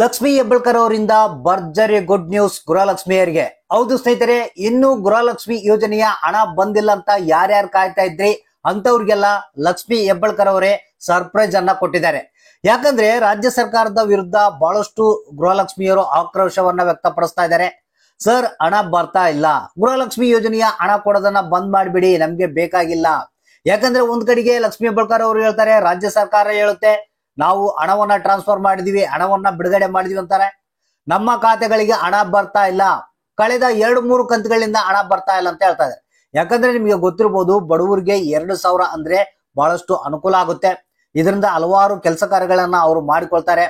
ಲಕ್ಷ್ಮಿ ಹೆಬ್ಬಳ್ಕರ್ ಅವರಿಂದ ಭರ್ಜರಿ good news ಗೃಹಲಕ್ಷ್ಮಿಯರಿಗೆ. ಹೌದು ಸ್ನೇಹಿತರೆ, ಇನ್ನು ಗೃಹಲಕ್ಷ್ಮಿ ಯೋಜನೆಯ ಹಣ ಬಂದಿಲ್ಲ ಅಂತ ಯಾರ್ಯಾರು ಕಾಯ್ತಾ ಇದ್ರಿ ಅಂತವ್ರಿಗೆಲ್ಲ ಲಕ್ಷ್ಮಿ ಹೆಬ್ಬಳ್ಕರ್ ಅವರೇ ಸರ್ಪ್ರೈಸ್ ಅನ್ನ ಕೊಟ್ಟಿದ್ದಾರೆ. ಯಾಕಂದ್ರೆ ರಾಜ್ಯ ಸರ್ಕಾರದ ವಿರುದ್ಧ ಬಹಳಷ್ಟು ಗೃಹಲಕ್ಷ್ಮಿಯರು ಆಕ್ರೋಶವನ್ನ ವ್ಯಕ್ತಪಡಿಸ್ತಾ ಇದ್ದಾರೆ. ಸರ್, ಹಣ ಬರ್ತಾ ಇಲ್ಲ, ಗೃಹಲಕ್ಷ್ಮಿ ಯೋಜನೆಯ ಹಣ ಕೊಡೋದನ್ನ ಬಂದ್ ಮಾಡಿಬಿಡಿ, ನಮ್ಗೆ ಬೇಕಾಗಿಲ್ಲ. ಯಾಕಂದ್ರೆ ಒಂದ್ ಕಡೆಗೆ ಲಕ್ಷ್ಮಿ ಹೆಬ್ಬಳ್ಕರ್ ಅವರು ಹೇಳ್ತಾರೆ, ರಾಜ್ಯ ಸರ್ಕಾರ ಹೇಳುತ್ತೆ ನಾವು ಹಣವನ್ನ ಟ್ರಾನ್ಸ್ಫರ್ ಮಾಡಿದೀವಿ, ಹಣವನ್ನ ಬಿಡುಗಡೆ ಮಾಡಿದೀವಿ ಅಂತಾರೆ. ನಮ್ಮ ಖಾತೆಗಳಿಗೆ ಹಣ ಬರ್ತಾ ಇಲ್ಲ, ಕಳೆದ 2-3 ಕಂತುಗಳಿಂದ ಹಣ ಬರ್ತಾ ಇಲ್ಲ ಅಂತ ಹೇಳ್ತಾ ಇದ್ದಾರೆ. ಯಾಕಂದ್ರೆ ನಿಮಗೆ ಗೊತ್ತಿರಬಹುದು, ಬಡವರಿಗೆ 2,000 ಅಂದ್ರೆ ಬಹಳಷ್ಟು ಅನುಕೂಲ ಆಗುತ್ತೆ. ಇದರಿಂದ ಹಲವಾರು ಕೆಲಸ ಕಾರ್ಯಗಳನ್ನ ಅವರು ಮಾಡಿಕೊಳ್ತಾರೆ.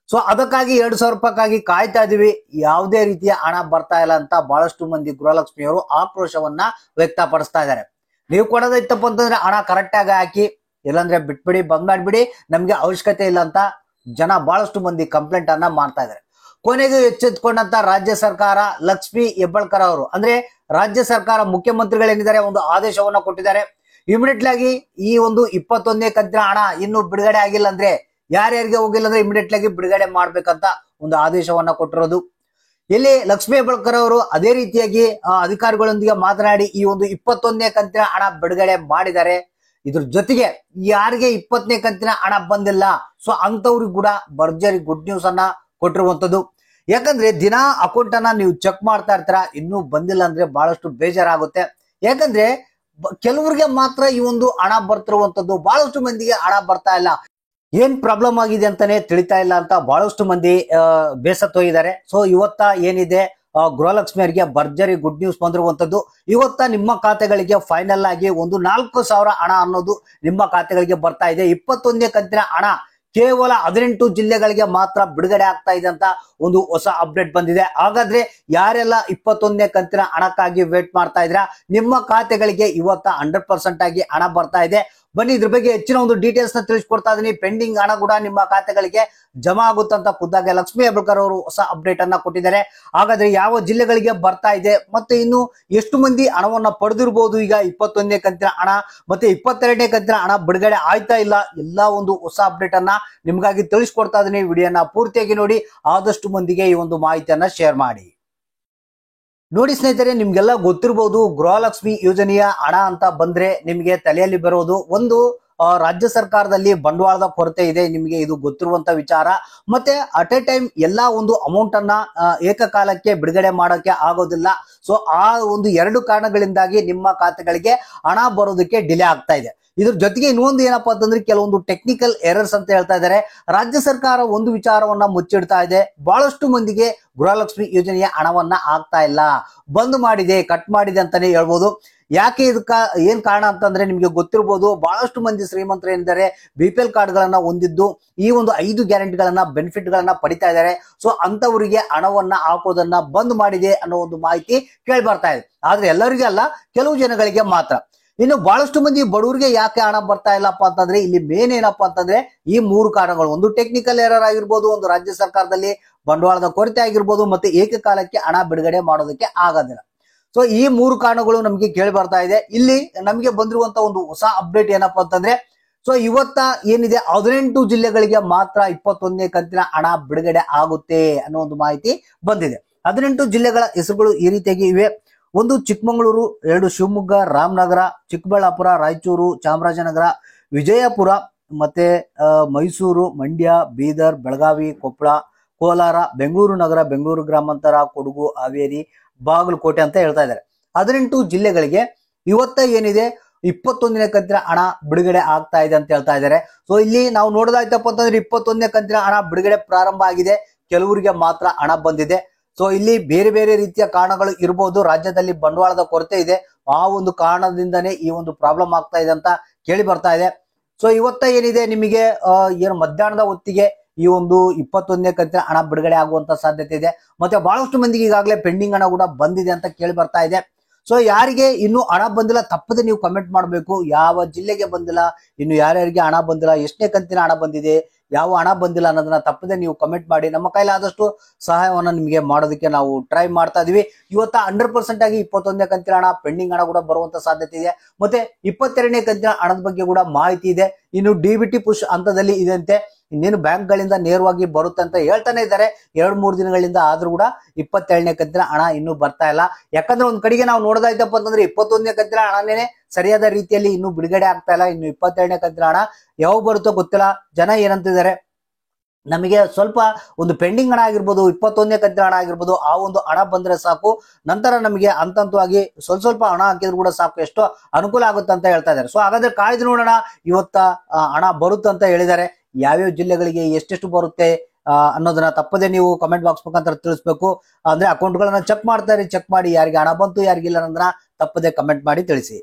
ಸೊ ಅದಕ್ಕಾಗಿ 2,000 ರೂಪಾಯಿಗಾಗಿ ಕಾಯ್ತಾ ಇದೀವಿ, ಯಾವುದೇ ರೀತಿಯ ಹಣ ಬರ್ತಾ ಇಲ್ಲ ಅಂತ ಬಹಳಷ್ಟು ಮಂದಿ ಗೃಹಲಕ್ಷ್ಮಿಯವರು ಆಕ್ರೋಶವನ್ನ ವ್ಯಕ್ತಪಡಿಸ್ತಾ ಇದ್ದಾರೆ. ನೀವು ಕೊಡೋದೈತಪ್ಪ ಅಂತಂದ್ರೆ ಹಣ ಕರೆಕ್ಟ್ ಆಗಿ ಹಾಕಿ, ಇಲ್ಲಾಂದ್ರೆ ಬಿಟ್ಬಿಡಿ, ಬಂದ್ ಮಾಡ್ಬಿಡಿ, ನಮ್ಗೆ ಅವಶ್ಯಕತೆ ಇಲ್ಲ ಅಂತ ಜನ ಬಹಳಷ್ಟು ಮಂದಿ ಕಂಪ್ಲೇಂಟ್ ಅನ್ನ ಮಾಡ್ತಾ ಇದ್ದಾರೆ. ಕೊನೆಗೂ ಎಚ್ಚೆತ್ಕೊಂಡಂತ ರಾಜ್ಯ ಸರ್ಕಾರ, ಲಕ್ಷ್ಮಿ ಹೆಬ್ಬಳ್ಕರ್ ಅವರು ಅಂದ್ರೆ ರಾಜ್ಯ ಸರ್ಕಾರ ಮುಖ್ಯಮಂತ್ರಿಗಳೇನಿದ್ದಾರೆ ಒಂದು ಆದೇಶವನ್ನ ಕೊಟ್ಟಿದ್ದಾರೆ. ಇಮಿಡಿಯೇಟ್ಲಿ ಆಗಿ ಈ ಒಂದು 21ನೇ ಕಂತಿನ ಹಣ ಇನ್ನು ಬಿಡುಗಡೆ ಆಗಿಲ್ಲ ಅಂದ್ರೆ, ಯಾರ್ಯಾರಿಗೆ ಹೋಗಿಲ್ಲ ಅಂದ್ರೆ ಇಮಿಡಿಯೇಟ್ಲಿ ಆಗಿ ಬಿಡುಗಡೆ ಮಾಡ್ಬೇಕಂತ ಒಂದು ಆದೇಶವನ್ನ ಕೊಟ್ಟಿರೋದು. ಇಲ್ಲಿ ಲಕ್ಷ್ಮಿ ಹೆಬ್ಬಳ್ಕರ್ ಅವರು ಅದೇ ರೀತಿಯಾಗಿ ಅಧಿಕಾರಿಗಳೊಂದಿಗೆ ಮಾತನಾಡಿ ಈ ಒಂದು 21ನೇ ಕಂತಿನ ಹಣ ಬಿಡುಗಡೆ ಮಾಡಿದ್ದಾರೆ. ಇದ್ರ ಜೊತೆಗೆ ಯಾರಿಗೆ 20ನೇ ಕಂತಿನ ಹಣ ಬಂದಿಲ್ಲ, ಸೊ ಅಂತವ್ರಿಗೆ ಕೂಡ ಭರ್ಜರಿ ಗುಡ್ ನ್ಯೂಸ್ ಅನ್ನ ಕೊಟ್ಟಿರುವಂತದ್ದು. ಯಾಕಂದ್ರೆ ದಿನಾ ಅಕೌಂಟ್ ಅನ್ನ ನೀವು ಚೆಕ್ ಮಾಡ್ತಾ ಇರ್ತೀರಾ, ಇನ್ನೂ ಬಂದಿಲ್ಲ ಅಂದ್ರೆ ಬಹಳಷ್ಟು ಬೇಜಾರಾಗುತ್ತೆ. ಯಾಕಂದ್ರೆ ಕೆಲವರಿಗೆ ಮಾತ್ರ ಈ ಒಂದು ಹಣ ಬರ್ತಿರುವಂತದ್ದು, ಬಹಳಷ್ಟು ಮಂದಿಗೆ ಹಣ ಬರ್ತಾ ಇಲ್ಲ. ಏನ್ ಪ್ರಾಬ್ಲಮ್ ಆಗಿದೆ ಅಂತಾನೆ ತಿಳಿತಾ ಇಲ್ಲ ಅಂತ ಬಹಳಷ್ಟು ಮಂದಿ ಬೇಸತ್ತೋಗಿದ್ದಾರೆ. ಸೊ ಇವತ್ತ ಏನಿದೆ, ಗೃಹಲಕ್ಷ್ಮಿಯರಿಗೆ ಭರ್ಜರಿ ಗುಡ್ ನ್ಯೂಸ್ ಬಂದಿರುವಂತದ್ದು. ಇವತ್ತ ನಿಮ್ಮ ಖಾತೆಗಳಿಗೆ ಫೈನಲ್ ಆಗಿ ಒಂದು 4,000 ಹಣ ಅನ್ನೋದು ನಿಮ್ಮ ಖಾತೆಗಳಿಗೆ ಬರ್ತಾ ಇದೆ. 21ನೇ ಕಂತಿನ ಹಣ ಕೇವಲ 18 ಜಿಲ್ಲೆಗಳಿಗೆ ಮಾತ್ರ ಬಿಡುಗಡೆ ಆಗ್ತಾ ಇದೆ ಅಂತ ಒಂದು ಹೊಸ ಅಪ್ಡೇಟ್ ಬಂದಿದೆ. ಹಾಗಾದ್ರೆ ಯಾರೆಲ್ಲ 21ನೇ ಕಂತಿನ ಹಣಕ್ಕಾಗಿ ವೇಟ್ ಮಾಡ್ತಾ ಇದ್ರ, ನಿಮ್ಮ ಖಾತೆಗಳಿಗೆ ಇವತ್ತ 100% ಆಗಿ ಹಣ ಬರ್ತಾ ಇದೆ. ಬನ್ನಿ ಇದ್ರ ಬಗ್ಗೆ ಹೆಚ್ಚಿನ ಒಂದು ಡೀಟೇಲ್ಸ್ ನ ತಿಳಿಸ್ಕೊಡ್ತಾ ಇದೀನಿ. ಪೆಂಡಿಂಗ್ ಹಣ ಕೂಡ ನಿಮ್ಮ ಖಾತೆಗಳಿಗೆ ಜಮಾ ಆಗುತ್ತಂತ ಖುದ್ದಾಗಿ ಲಕ್ಷ್ಮಿ ಹೆಬ್ಬಳ್ಕರ್ ಅವರು ಹೊಸ ಅಪ್ಡೇಟ್ ಅನ್ನ ಕೊಟ್ಟಿದ್ದಾರೆ. ಹಾಗಾದ್ರೆ ಯಾವ ಜಿಲ್ಲೆಗಳಿಗೆ ಬರ್ತಾ ಇದೆ, ಮತ್ತೆ ಇನ್ನು ಎಷ್ಟು ಮಂದಿ ಹಣವನ್ನ ಪಡೆದಿರಬಹುದು, ಈಗ 21ನೇ ಕಂತಿನ ಹಣ ಮತ್ತೆ 22ನೇ ಕಂತಿನ ಹಣ ಬಿಡುಗಡೆ ಆಯ್ತಾ ಇಲ್ಲ, ಎಲ್ಲಾ ಒಂದು ಹೊಸ ಅಪ್ಡೇಟ್ ಅನ್ನ ನಿಮ್ಗಾಗಿ ತಿಳಿಸ್ಕೊಡ್ತಾ ಇದೀನಿ. ವಿಡಿಯೋನ ಪೂರ್ತಿಯಾಗಿ ನೋಡಿ, ಆದಷ್ಟು ಮಂದಿಗೆ ಈ ಒಂದು ಮಾಹಿತಿಯನ್ನ ಶೇರ್ ಮಾಡಿ. ನೋಡಿ ಸ್ನೇಹಿತರೆ, ನಿಮ್ಗೆಲ್ಲ ಗೊತ್ತಿರಬಹುದು, ಗೃಹಲಕ್ಷ್ಮಿ ಯೋಜನೆಯ ಹಣ ಅಂತ ಬಂದ್ರೆ ನಿಮ್ಗೆ ತಲೆಯಲ್ಲಿ ಬರೋದು ಒಂದು, ರಾಜ್ಯ ಸರ್ಕಾರದಲ್ಲಿ ಬಂಡವಾಳದ ಕೊರತೆ ಇದೆ, ನಿಮ್ಗೆ ಇದು ಗೊತ್ತಿರುವಂತ ವಿಚಾರ. ಮತ್ತೆ ಅಟ್ ಎ ಟೈಮ್ ಎಲ್ಲಾ ಒಂದು ಅಮೌಂಟ್ ಅನ್ನ ಏಕಕಾಲಕ್ಕೆ ಬಿಡುಗಡೆ ಮಾಡೋಕೆ ಆಗೋದಿಲ್ಲ. ಸೊ ಆ ಒಂದು 2 ಕಾರಣಗಳಿಂದಾಗಿ ನಿಮ್ಮ ಖಾತೆಗಳಿಗೆ ಹಣ ಬರೋದಕ್ಕೆ ಡಿಲೇ ಆಗ್ತಾ ಇದೆ. ಇದ್ರ ಜೊತೆಗೆ ಇನ್ನೊಂದು ಏನಪ್ಪಾ ಅಂತಂದ್ರೆ, ಕೆಲವೊಂದು ಟೆಕ್ನಿಕಲ್ ಎರರ್ಸ್ ಅಂತ ಹೇಳ್ತಾ ಇದ್ದಾರೆ. ರಾಜ್ಯ ಸರ್ಕಾರ ಒಂದು ವಿಚಾರವನ್ನ ಮುಚ್ಚಿಡ್ತಾ ಇದೆ, ಬಹಳಷ್ಟು ಮಂದಿಗೆ ಗೃಹಲಕ್ಷ್ಮಿ ಯೋಜನೆಯ ಹಣವನ್ನ ಆಗ್ತಾ ಇಲ್ಲ, ಬಂದ್ ಮಾಡಿದೆ, ಕಟ್ ಮಾಡಿದೆ ಅಂತಾನೆ ಹೇಳ್ಬೋದು. ಯಾಕೆ ಇದಕ್ಕ ಏನ್ ಕಾರಣ ಅಂತಂದ್ರೆ, ನಿಮ್ಗೆ ಗೊತ್ತಿರಬಹುದು, ಬಹಳಷ್ಟು ಮಂದಿ ಶ್ರೀಮಂತರು ಏನಿದ್ದಾರೆ BPL ಕಾರ್ಡ್ ಗಳನ್ನ ಹೊಂದಿದ್ದು ಈ ಒಂದು 5 ಗ್ಯಾರಂಟಿಗಳನ್ನ ಬೆನಿಫಿಟ್ ಗಳನ್ನ ಪಡಿತಾ ಇದ್ದಾರೆ. ಸೊ ಅಂತವರಿಗೆ ಹಣವನ್ನ ಹಾಕೋದನ್ನ ಬಂದ್ ಮಾಡಿದೆ ಅನ್ನೋ ಒಂದು ಮಾಹಿತಿ ಕೇಳಿ ಬರ್ತಾ ಇದೆ. ಆದ್ರೆ ಎಲ್ಲರಿಗೂ ಅಲ್ಲ, ಕೆಲವು ಜನಗಳಿಗೆ ಮಾತ್ರ. ಇನ್ನು ಬಹಳಷ್ಟು ಮಂದಿ ಬಡವರಿಗೆ ಯಾಕೆ ಹಣ ಬರ್ತಾ ಇಲ್ಲಪ್ಪ ಅಂತಂದ್ರೆ, ಇಲ್ಲಿ ಮೇನ್ ಏನಪ್ಪಾ ಅಂತಂದ್ರೆ ಈ 3 ಕಾರಣಗಳು. ಒಂದು ಟೆಕ್ನಿಕಲ್ ಎರರ್ ಆಗಿರ್ಬೋದು, ಒಂದು ರಾಜ್ಯ ಸರ್ಕಾರದಲ್ಲಿ ಬಂಡವಾಳದ ಕೊರತೆ ಆಗಿರ್ಬೋದು, ಮತ್ತೆ ಏಕಕಾಲಕ್ಕೆ ಹಣ ಬಿಡುಗಡೆ ಮಾಡೋದಕ್ಕೆ ಆಗೋದಿಲ್ಲ. ಸೊ ಈ 3 ಕಾರಣಗಳು ನಮ್ಗೆ ಕೇಳಿ ಬರ್ತಾ ಇದೆ. ಇಲ್ಲಿ ನಮ್ಗೆ ಬಂದಿರುವಂತ ಒಂದು ಹೊಸ ಅಪ್ಡೇಟ್ ಏನಪ್ಪಾ ಅಂತಂದ್ರೆ, ಸೊ ಇವತ್ತ ಏನಿದೆ 18 ಜಿಲ್ಲೆಗಳಿಗೆ ಮಾತ್ರ 21ನೇ ಕಂತಿನ ಹಣ ಬಿಡುಗಡೆ ಆಗುತ್ತೆ ಅನ್ನೋ ಒಂದು ಮಾಹಿತಿ ಬಂದಿದೆ. 18 ಜಿಲ್ಲೆಗಳ ಹೆಸರುಗಳು ಈ ರೀತಿಯಾಗಿ ಇವೆ. 1 ಚಿಕ್ಕಮಗಳೂರು, 2 ಶಿವಮೊಗ್ಗ, ರಾಮನಗರ, ಚಿಕ್ಕಬಳ್ಳಾಪುರ, ರಾಯಚೂರು, ಚಾಮರಾಜನಗರ, ವಿಜಯಪುರ, ಮತ್ತೆ ಮೈಸೂರು, ಮಂಡ್ಯ, ಬೀದರ್, ಬೆಳಗಾವಿ, ಕೊಪ್ಪಳ, ಕೋಲಾರ, ಬೆಂಗಳೂರು ನಗರ, ಬೆಂಗಳೂರು ಗ್ರಾಮಾಂತರ, ಕೊಡಗು, ಹಾವೇರಿ, ಬಾಗಲಕೋಟೆ ಅಂತ ಹೇಳ್ತಾ ಇದ್ದಾರೆ. 18 ಜಿಲ್ಲೆಗಳಿಗೆ ಇವತ್ತ ಏನಿದೆ 21ನೇ ಕಂತಿನ ಹಣ ಬಿಡುಗಡೆ ಆಗ್ತಾ ಇದೆ ಅಂತ ಹೇಳ್ತಾ ಇದ್ದಾರೆ. ಸೊ ಇಲ್ಲಿ ನಾವು ನೋಡೋದಾಯ್ತಪ್ಪ ಅಂತಂದ್ರೆ 21ನೇ ಕಂತಿನ ಹಣ ಬಿಡುಗಡೆ ಪ್ರಾರಂಭ ಆಗಿದೆ, ಕೆಲವರಿಗೆ ಮಾತ್ರ ಹಣ ಬಂದಿದೆ. ಸೊ ಇಲ್ಲಿ ಬೇರೆ ಬೇರೆ ರೀತಿಯ ಕಾರಣಗಳು ಇರಬಹುದು. ರಾಜ್ಯದಲ್ಲಿ ಬಂಡವಾಳದ ಕೊರತೆ ಇದೆ, ಆ ಒಂದು ಕಾರಣದಿಂದನೇ ಈ ಒಂದು ಪ್ರಾಬ್ಲಮ್ ಆಗ್ತಾ ಇದೆ ಅಂತ ಕೇಳಿ ಬರ್ತಾ ಇದೆ. ಸೊ ಇವತ್ತ ಏನಿದೆ ನಿಮಗೆ ಏನು ಮಧ್ಯಾಹ್ನದ ಹೊತ್ತಿಗೆ ಈ ಒಂದು 21ನೇ ಕಂತಿನ ಹಣ ಬಿಡುಗಡೆ ಆಗುವಂತ ಸಾಧ್ಯತೆ ಇದೆ. ಮತ್ತೆ ಬಹಳಷ್ಟು ಮಂದಿಗೆ ಈಗಾಗಲೇ ಪೆಂಡಿಂಗ್ ಹಣ ಕೂಡ ಬಂದಿದೆ ಅಂತ ಕೇಳಿ ಬರ್ತಾ ಇದೆ. ಸೊ ಯಾರಿಗೆ ಇನ್ನು ಹಣ ಬಂದಿಲ್ಲ ತಪ್ಪದೆ ನೀವು ಕಮೆಂಟ್ ಮಾಡಬೇಕು, ಯಾವ ಜಿಲ್ಲೆಗೆ ಬಂದಿಲ್ಲ, ಇನ್ನು ಯಾರ್ಯಾರಿಗೆ ಹಣ ಬಂದಿಲ್ಲ, ಎಷ್ಟನೇ ಕಂತಿನ ಹಣ ಬಂದಿದೆ, ಯಾವ ಹಣ ಬಂದಿಲ್ಲ ಅನ್ನೋದನ್ನ ತಪ್ಪದೆ ನೀವು ಕಮೆಂಟ್ ಮಾಡಿ. ನಮ್ಮ ಕೈಲಾದಷ್ಟು ಸಹಾಯವನ್ನ ನಿಮಗೆ ಮಾಡೋದಕ್ಕೆ ನಾವು ಟ್ರೈ ಮಾಡ್ತಾ ಇದೀವಿ. ಇವತ್ತ 100% ಆಗಿ 21ನೇ ಕಂತಿನ ಹಣ, ಪೆಂಡಿಂಗ್ ಹಣ ಕೂಡ ಬರುವಂತ ಸಾಧ್ಯತೆ ಇದೆ. ಮತ್ತೆ 22ನೇ ಕಂತಿನ ಹಣದ ಬಗ್ಗೆ ಕೂಡ ಮಾಹಿತಿ ಇದೆ. ಇನ್ನು DBT ಪುಷ್ ಹಂತದಲ್ಲಿ ಇದೆ ಅಂತೆ. ಇನ್ನೇನು ಬ್ಯಾಂಕ್ ಗಳಿಂದ ನೇರವಾಗಿ ಬರುತ್ತೆ ಅಂತ ಹೇಳ್ತಾನೆ ಇದ್ದಾರೆ. 2-3 ದಿನಗಳಿಂದ ಆದ್ರೂ ಕೂಡ 27ನೇ ಕಂತಿನ ಹಣ ಇನ್ನೂ ಬರ್ತಾ ಇಲ್ಲ. ಯಾಕಂದ್ರೆ ಒಂದ್ ಕಡೆಗೆ ನಾವು ನೋಡೋದಾಯ್ತಪ್ಪ ಅಂತಂದ್ರೆ 21ನೇ ಕಂತಿನ ಹಣನೇ ಸರಿಯಾದ ರೀತಿಯಲ್ಲಿ ಇನ್ನೂ ಬಿಡುಗಡೆ ಆಗ್ತಾ ಇಲ್ಲ. ಇನ್ನು 27ನೇ ಕಂತಿನ ಹಣ ಯಾವಾಗ ಬರುತ್ತೋ ಗೊತ್ತಿಲ್ಲ. ಜನ ಏನಂತಿದ್ದಾರೆ, ನಮಗೆ ಸ್ವಲ್ಪ ಒಂದು ಪೆಂಡಿಂಗ್ ಹಣ ಆಗಿರ್ಬೋದು, 21ನೇ ಕಂತಿನ ಹಣ ಆಗಿರ್ಬೋದು, ಆ ಒಂದು ಹಣ ಬಂದ್ರೆ ಸಾಕು, ನಂತರ ನಮಗೆ ಹಂತವಾಗಿ ಸ್ವಲ್ಪ ಹಣ ಹಾಕಿದ್ರು ಕೂಡ ಸಾಕು, ಎಷ್ಟೋ ಅನುಕೂಲ ಆಗುತ್ತೆ ಅಂತ ಹೇಳ್ತಾ ಇದ್ದಾರೆ. ಸೊ ಹಾಗಾದ್ರೆ ಕಾಯ್ದು ನೋಡೋಣ, ಇವತ್ತ ಹಣ ಬರುತ್ತೆ ಅಂತ ಹೇಳಿದ್ದಾರೆ. ಯಾವ್ಯಾವ ಜಿಲ್ಲೆಗಳಿಗೆ ಎಷ್ಟೆಷ್ಟು ಬರುತ್ತೆ ಅನ್ನೋದನ್ನ ತಪ್ಪದೆ ನೀವು ಕಮೆಂಟ್ ಬಾಕ್ಸ್ ಮುಖಾಂತರ ತಿಳಿಸ್ಬೇಕು. ಅಂದ್ರೆ ಅಕೌಂಟ್ಗಳನ್ನ ಚೆಕ್ ಮಾಡ್ತಾರೆ, ಚೆಕ್ ಮಾಡಿ ಯಾರಿಗೆ ಹಣ ಬಂತು ಯಾರಿಗಿಲ್ಲ ಅನ್ನೋದನ್ನ ತಪ್ಪದೆ ಕಮೆಂಟ್ ಮಾಡಿ ತಿಳಿಸಿ.